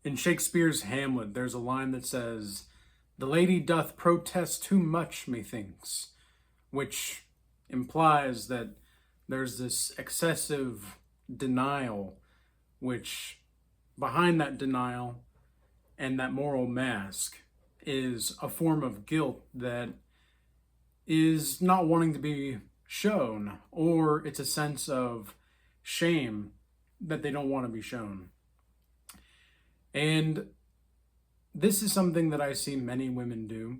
In Shakespeare's Hamlet, there's a line that says, "The lady doth protest too much, methinks," which implies that there's this excessive denial, which behind that denial and that moral mask is a form of guilt that is not wanting to be shown, or it's a sense of shame that they don't want to be shown. And this is something that I see many women do.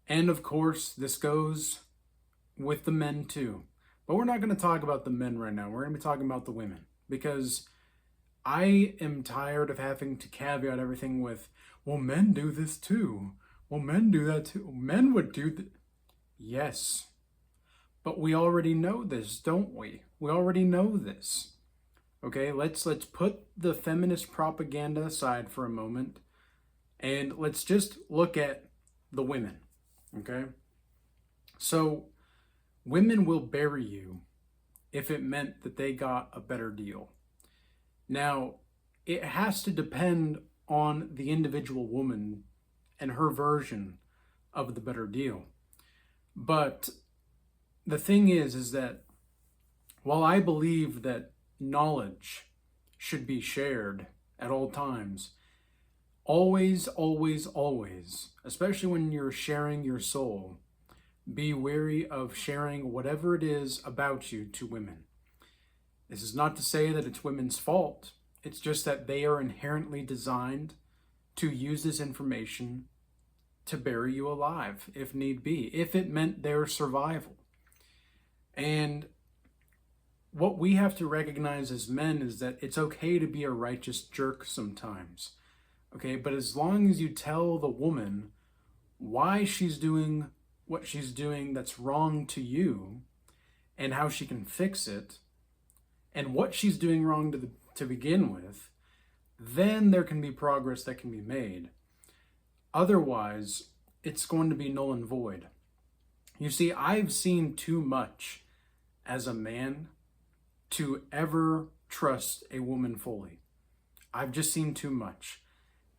And of course, this goes with the men too. But we're not going to talk about the men right now. We're going to be talking about the women, because I am tired of having to caveat everything with, well, men do this too. Well, men do that too. Men would do that. Yes. But we already know this, don't we? We already know this. Okay, let's put the feminist propaganda aside for a moment, and let's just look at the women. Okay? So women will bury you if it meant that they got a better deal. Now, it has to depend on the individual woman and her version of the better deal. But the thing is that while I believe that knowledge should be shared at all times, always, always, always, especially when you're sharing your soul, be wary of sharing whatever it is about you to women. This is not to say that it's women's fault. It's just that they are inherently designed to use this information to bury you alive, if need be, if it meant their survival. And what we have to recognize as men is that it's okay to be a righteous jerk sometimes. Okay, but as long as you tell the woman why she's doing what she's doing that's wrong to you, and how she can fix it, and what she's doing wrong to begin with, then there can be progress that can be made. Otherwise, it's going to be null and void. You see, I've seen too much as a man to ever trust a woman fully. I've just seen too much.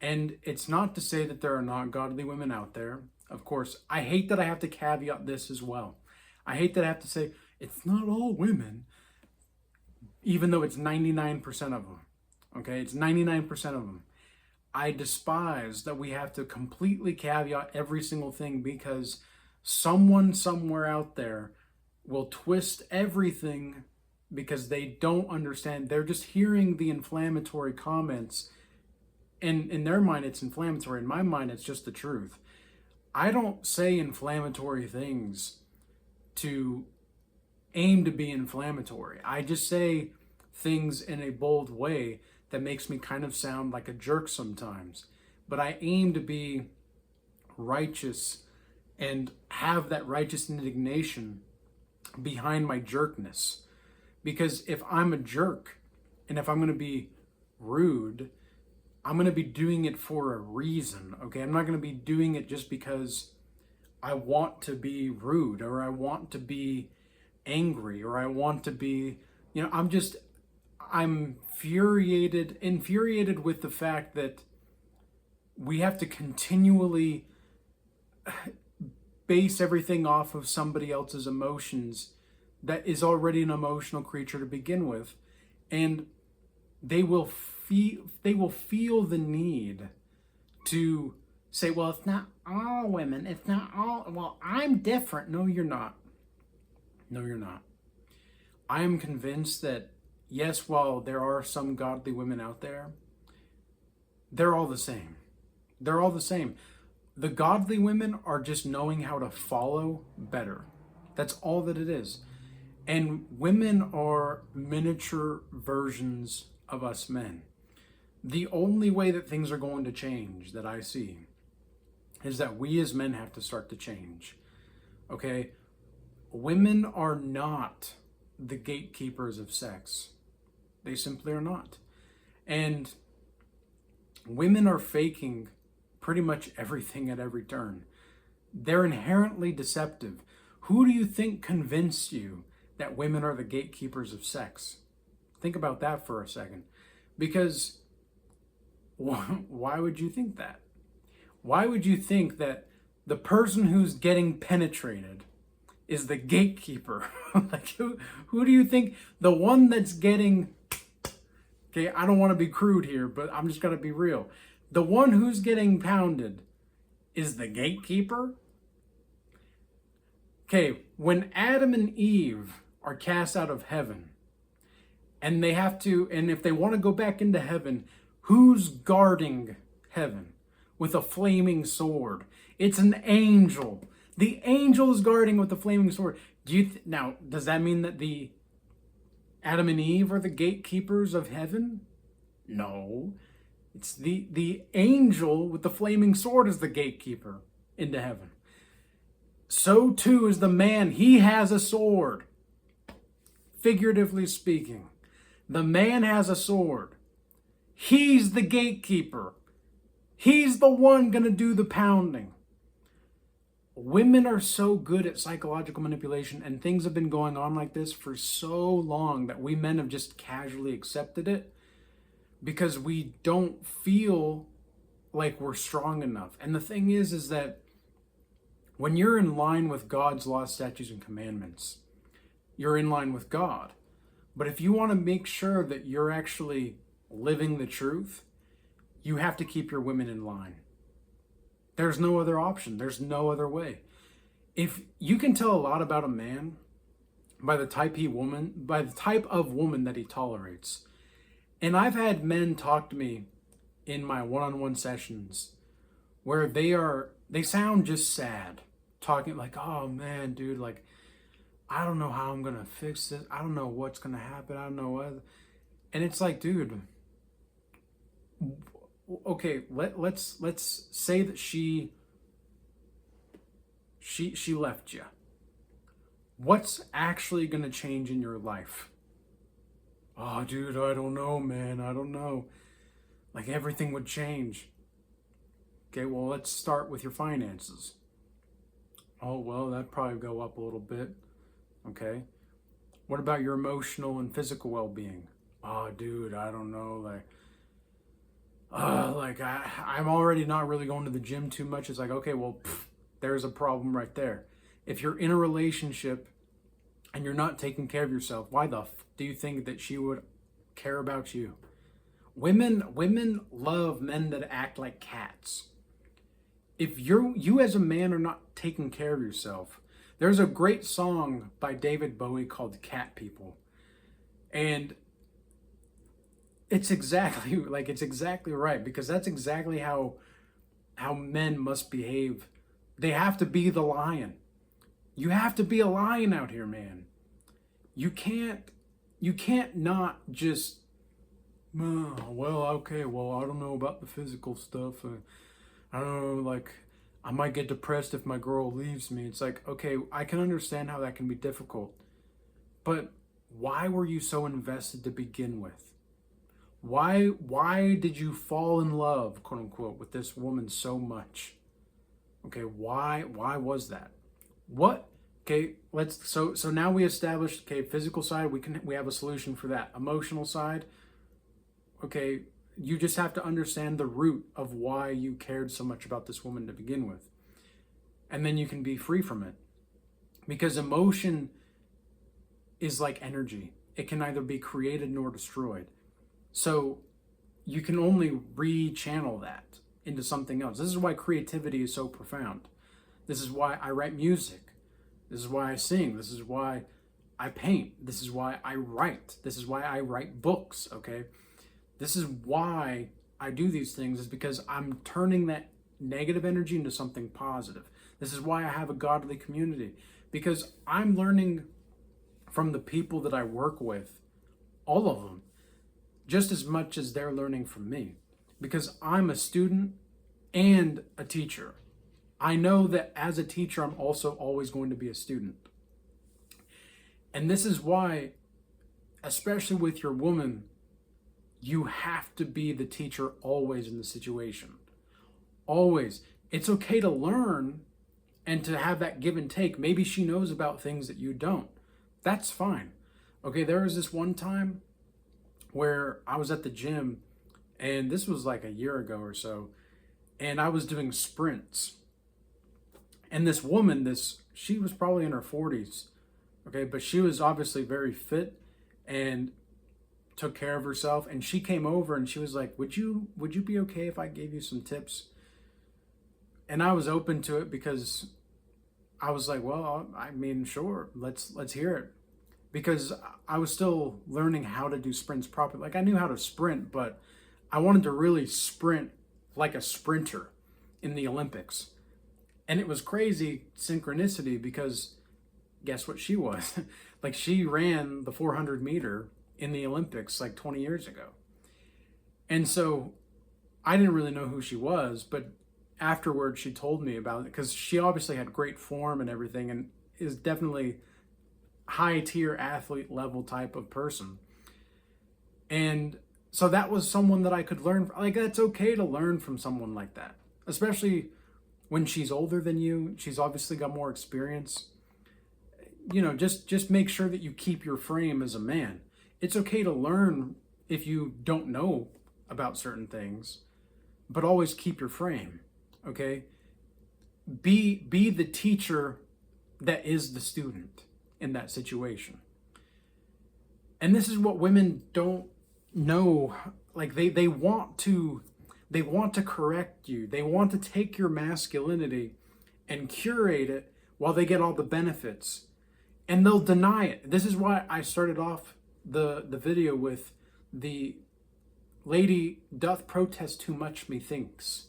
And it's not to say that there are not godly women out there. Of course, I hate that I have to caveat this as well. I hate that I have to say, it's not all women, even though it's 99% of them. Okay, it's 99% of them. I despise that we have to completely caveat every single thing, because someone somewhere out there will twist everything because they don't understand. They're just hearing the inflammatory comments, and in their mind it's inflammatory. In my mind, it's just the truth. I don't say inflammatory things to aim to be inflammatory. I just say things in a bold way that makes me kind of sound like a jerk sometimes. But I aim to be righteous and have that righteous indignation behind my jerkness. Because if I'm a jerk, and if I'm going to be rude, I'm going to be doing it for a reason, okay? I'm not going to be doing it just because I want to be rude, or I want to be angry, or I want to be, I'm infuriated with the fact that we have to continually base everything off of somebody else's emotions that is already an emotional creature to begin with. And they will feel the need to say, well, it's not all women, it's not all, well, I'm different. No, you're not. No, you're not. I am convinced that, yes, while there are some godly women out there, they're all the same. They're all the same. The godly women are just knowing how to follow better. That's all that it is. And women are miniature versions of us men. The only way that things are going to change that I see is that we as men have to start to change. Okay? Women are not the gatekeepers of sex. They simply are not. And women are faking pretty much everything at every turn. They're inherently deceptive. Who do you think convinced you that women are the gatekeepers of sex? Think about that for a second. Because Why would you think that? Why would you think that the person who's getting penetrated is the gatekeeper? Like, who do you think? The one that's getting, okay, I don't want to be crude here, but I'm just going to be real. The one who's getting pounded is the gatekeeper? Okay, when Adam and Eve are cast out of heaven, and they have to, and if they want to go back into heaven, who's guarding heaven with a flaming sword? It's an angel. The angel is guarding with the flaming sword. Now, does that mean that the Adam and Eve are the gatekeepers of heaven? No. It's the angel with the flaming sword is the gatekeeper into heaven. So too is the man. He has a sword. Figuratively speaking, the man has a sword. He's the gatekeeper. He's the one going to do the pounding. Women are so good at psychological manipulation, and things have been going on like this for so long that we men have just casually accepted it because we don't feel like we're strong enough. And the thing is that when you're in line with God's laws, statutes, and commandments, you're in line with God. But if you want to make sure that you're actually living the truth, you have to keep your women in line. There's no other option. There's no other way. If you can tell a lot about a man by the type of woman that he tolerates. And I've had men talk to me in my one-on-one sessions where they sound just sad, talking like, "Oh man, dude, like I don't know how I'm gonna fix this. I don't know what's gonna happen. I don't know what." And it's like, dude, okay, let's say that she left you. What's actually gonna change in your life? Oh, dude, I don't know, man. I don't know. Like everything would change. Okay, well, let's start with your finances. Oh, well, that'd probably go up a little bit. Okay. What about your emotional and physical well-being? Oh, dude, I don't know. I'm already not really going to the gym too much. It's like, okay, well, there's a problem right there. If you're in a relationship and you're not taking care of yourself, why the do you think that she would care about you? Women love men that act like cats. If you as a man are not taking care of yourself, there's a great song by David Bowie called Cat People. And it's exactly right, because that's exactly how men must behave. They have to be the lion. You have to be a lion out here, man. You can't not just, "Oh, well, okay, well, I don't know about the physical stuff. I don't know, like, I might get depressed if my girl leaves me." It's like, okay, I can understand how that can be difficult. But why were you so invested to begin with? Why did you fall in love, quote unquote, with this woman so much? Okay, why was that? What? Okay, so now we established, okay, physical side, we have a solution for that. Emotional side, okay, you just have to understand the root of why you cared so much about this woman to begin with. And then you can be free from it. Because emotion is like energy. It can neither be created nor destroyed. So you can only rechannel that into something else. This is why creativity is so profound. This is why I write music. This is why I sing. This is why I paint. This is why I write. This is why I write books, okay? This is why I do these things, is because I'm turning that negative energy into something positive. This is why I have a godly community, because I'm learning from the people that I work with, all of them, just as much as they're learning from me, because I'm a student and a teacher. I know that as a teacher, I'm also always going to be a student. And this is why, especially with your woman, you have to be the teacher always in the situation. Always. It's okay to learn and to have that give and take. Maybe she knows about things that you don't. That's fine. Okay, there was this one time where I was at the gym And this was like a year ago or so. And I was doing sprints. And this woman, she was probably in her 40s, okay, but she was obviously very fit and took care of herself. And she came over and she was like, would you be okay if I gave you some tips? And I was open to it because I was like, well, I mean, sure, let's hear it. Because I was still learning how to do sprints properly. Like, I knew how to sprint, but I wanted to really sprint like a sprinter in the Olympics. And it was crazy synchronicity because guess what she was? Like, she ran the 400 meter in the Olympics like 20 years ago. And so I didn't really know who she was, but afterwards she told me about it because she obviously had great form and everything and is definitely high tier athlete level type of person. And so that was someone that I could learn. Like, that's okay to learn from someone like that, especially when she's older than you. She's obviously got more experience. You know, just make sure that you keep your frame as a man. It's okay to learn if you don't know about certain things, but always keep your frame, okay? Be the teacher that is the student in that situation. And this is what women don't know. Like, they want to correct you. They want to take your masculinity and curate it while they get all the benefits. And they'll deny it. This is why I started off the video with the lady doth protest too much methinks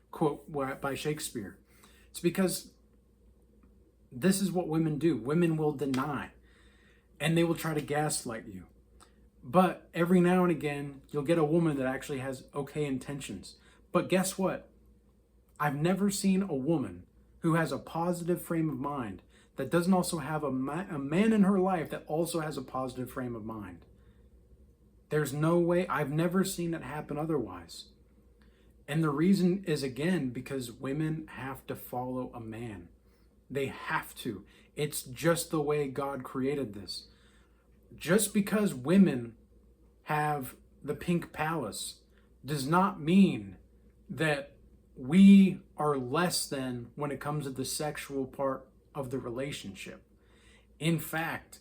quote by Shakespeare. It's because this is what women do. Women will deny and they will try to gaslight you. But every now and again, you'll get a woman that actually has okay intentions. But guess what? I've never seen a woman who has a positive frame of mind that doesn't also have a man in her life that also has a positive frame of mind. There's no way. I've never seen it happen otherwise. And the reason is, again, because women have to follow a man. They have to. It's just the way God created this. Just because women have the pink palace does not mean that we are less than when it comes to the sexual part of the relationship. In fact,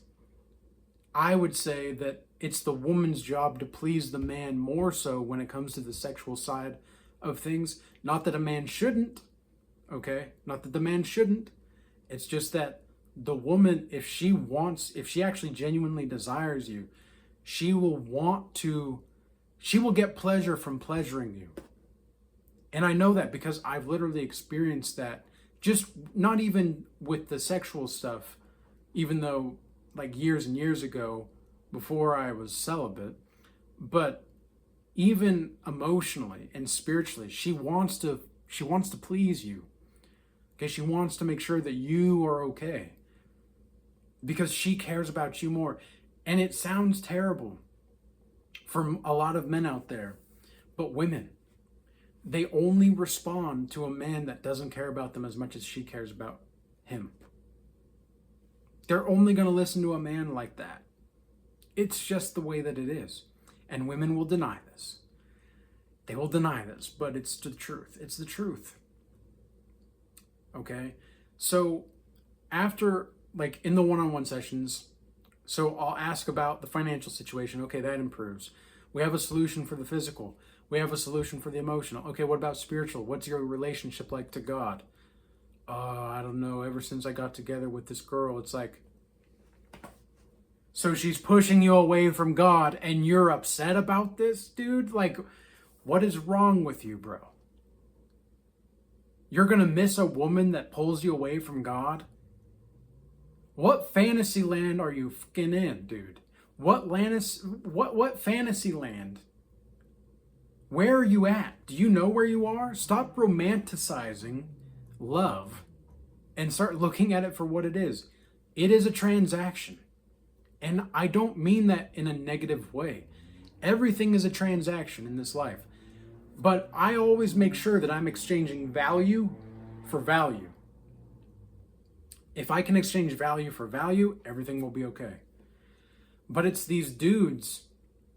I would say that it's the woman's job to please the man more so when it comes to the sexual side of things. Not that a man shouldn't, okay? Not that the man shouldn't. It's just that the woman, if she actually genuinely desires you, she will get pleasure from pleasuring you. And I know that because I've literally experienced that, just not even with the sexual stuff, even though like years and years ago before I was celibate, but even emotionally and spiritually, she wants to please you. Okay, she wants to make sure that you are okay because she cares about you more. And it sounds terrible for a lot of men out there, but women, they only respond to a man that doesn't care about them as much as she cares about him. They're only going to listen to a man like that. It's just the way that it is. And women will deny this. They will deny this, but it's the truth. It's the truth. Okay? So after, like, in the one-on-one sessions, so I'll ask about the financial situation. Okay, that improves. We have a solution for the physical. We have a solution for the emotional. Okay, what about spiritual? What's your relationship like to God? I don't know. Ever since I got together with this girl, it's like, so she's pushing you away from God and you're upset about this, dude? Like, what is wrong with you, bro? You're going to miss a woman that pulls you away from God? What fantasy land are you fucking in, dude? What fantasy land? Where are you at? Do you know where you are? Stop romanticizing love and start looking at it for what it is. It is a transaction. And I don't mean that in a negative way. Everything is a transaction in this life. But I always make sure that I'm exchanging value for value. If I can exchange value for value, everything will be okay. But it's these dudes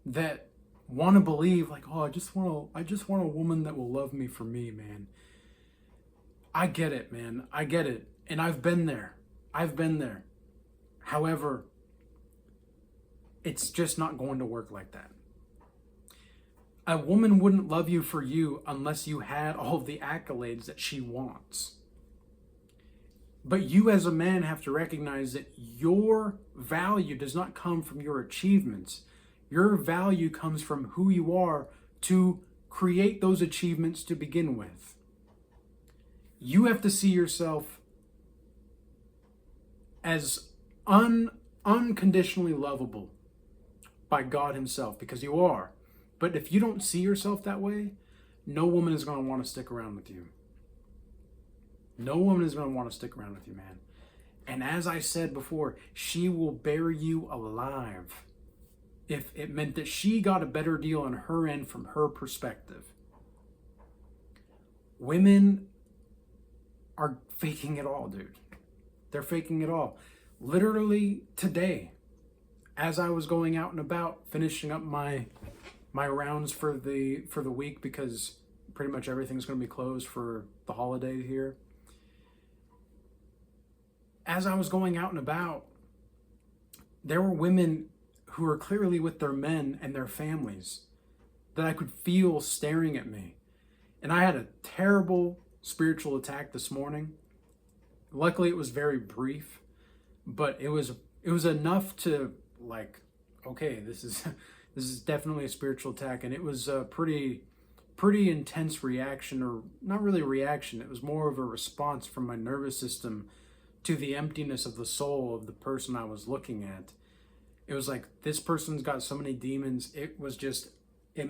that want to believe like, oh, I just want a woman that will love me for me, man. I get it, man. I get it. And I've been there. I've been there. However, it's just not going to work like that. A woman wouldn't love you for you unless you had all of the accolades that she wants. But you as a man have to recognize that your value does not come from your achievements. Your value comes from who you are to create those achievements to begin with. You have to see yourself as unconditionally lovable by God himself, because you are. But if you don't see yourself that way, no woman is going to want to stick around with you. No woman is going to want to stick around with you, man. And as I said before, she will bury you alive if it meant that she got a better deal on her end from her perspective. Women are faking it all, dude. They're faking it all. Literally today, as I was going out and about, finishing up my rounds for the week, because pretty much everything's going to be closed for the holiday here. As I was going out and about, there were women who were clearly with their men and their families that I could feel staring at me. And I had a terrible spiritual attack this morning. Luckily, it was very brief, but it was enough to like, okay, this is definitely a spiritual attack. And it was a pretty intense reaction, or not really a reaction. It was more of a response from my nervous system to the emptiness of the soul of the person I was looking at. It was like, this person's got so many demons. It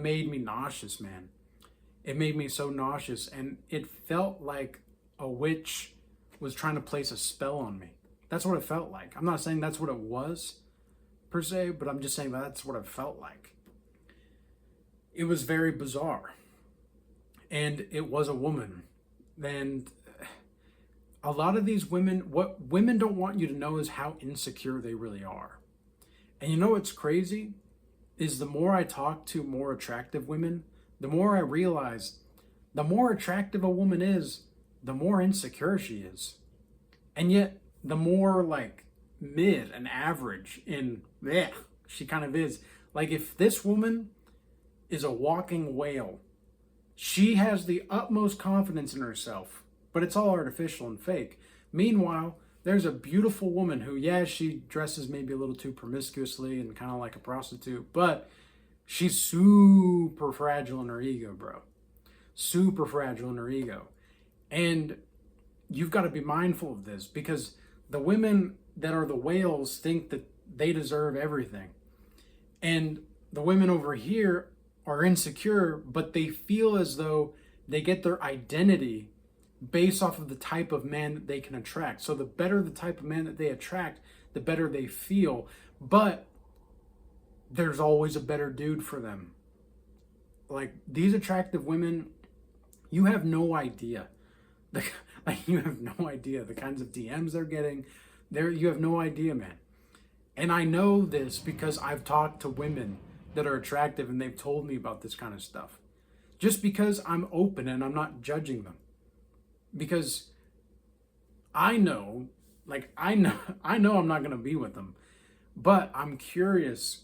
made me nauseous, man. It made me so nauseous, and it felt like a witch was trying to place a spell on me. That's what it felt like. I'm not saying that's what it was, per se, but I'm just saying that's what it felt like. It was very bizarre. And it was a woman. And a lot of these women, what women don't want you to know is how insecure they really are. And you know what's crazy? Is the more I talk to more attractive women, the more I realize the more attractive a woman is, the more insecure she is. And yet, the more like mid and average in she kind of is. Like, if this woman is a walking whale, she has the utmost confidence in herself, but it's all artificial and fake. Meanwhile, there's a beautiful woman who, she dresses maybe a little too promiscuously and kind of like a prostitute, but she's super fragile in her ego, bro. Super fragile in her ego. And you've got to be mindful of this, because the women that are the whales think that they deserve everything. And the women over here are insecure, but they feel as though they get their identity based off of the type of man that they can attract. So the better the type of man that they attract, the better they feel. But there's always a better dude for them. Like, these attractive women, you have no idea. You have no idea the kinds of DMs they're getting. You have no idea, man. And I know this because I've talked to women that are attractive, and they've told me about this kind of stuff. Just because I'm open and I'm not judging them. Because I know I'm not going to be with them, but I'm curious,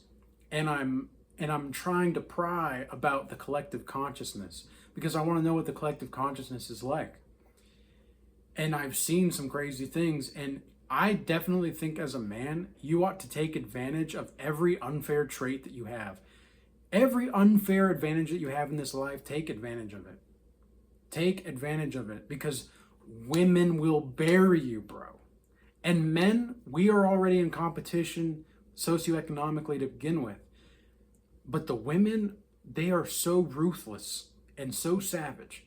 and I'm trying to pry about the collective consciousness, because I want to know what the collective consciousness is like. And I've seen some crazy things, and I definitely think as a man, you ought to take advantage of every unfair trait that you have. Every unfair advantage that you have in this life, take advantage of it. Take advantage of it, because women will bury you, bro. And men, we are already in competition socioeconomically to begin with. But the women, they are so ruthless and so savage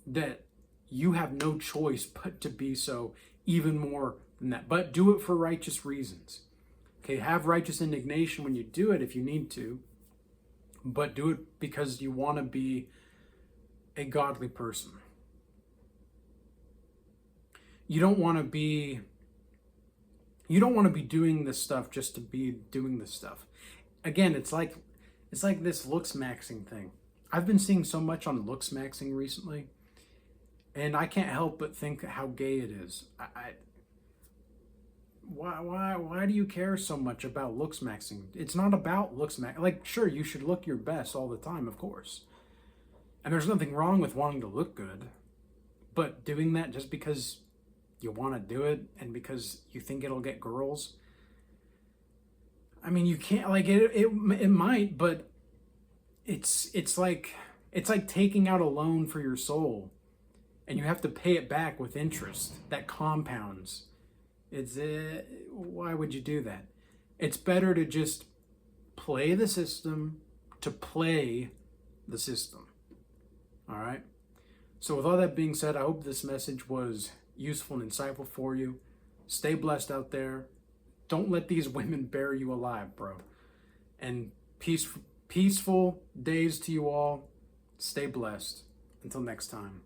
that you have no choice but to be so, even more than that. But do it for righteous reasons. Okay, have righteous indignation when you do it if you need to, but do it because you want to be a godly person. You don't want to be doing this stuff just to be doing this stuff. Again, it's like It's like this looks maxing thing. I've been seeing so much on looks maxing recently, and I can't help but think how gay it is. Why do you care so much about looks maxing? It's not about looks max. Like, sure, you should look your best all the time, of course. And there's nothing wrong with wanting to look good, but doing that just because you want to do it and because you think it'll get girls. I mean, you can't, like, it might, but it's like taking out a loan for your soul, and you have to pay it back with interest that compounds. Why would you do that? It's better to just play the system to play the system. All right. So with all that being said, I hope this message was useful and insightful for you. Stay blessed out there. Don't let these women bury you alive, bro. And peaceful days to you all. Stay blessed. Until next time.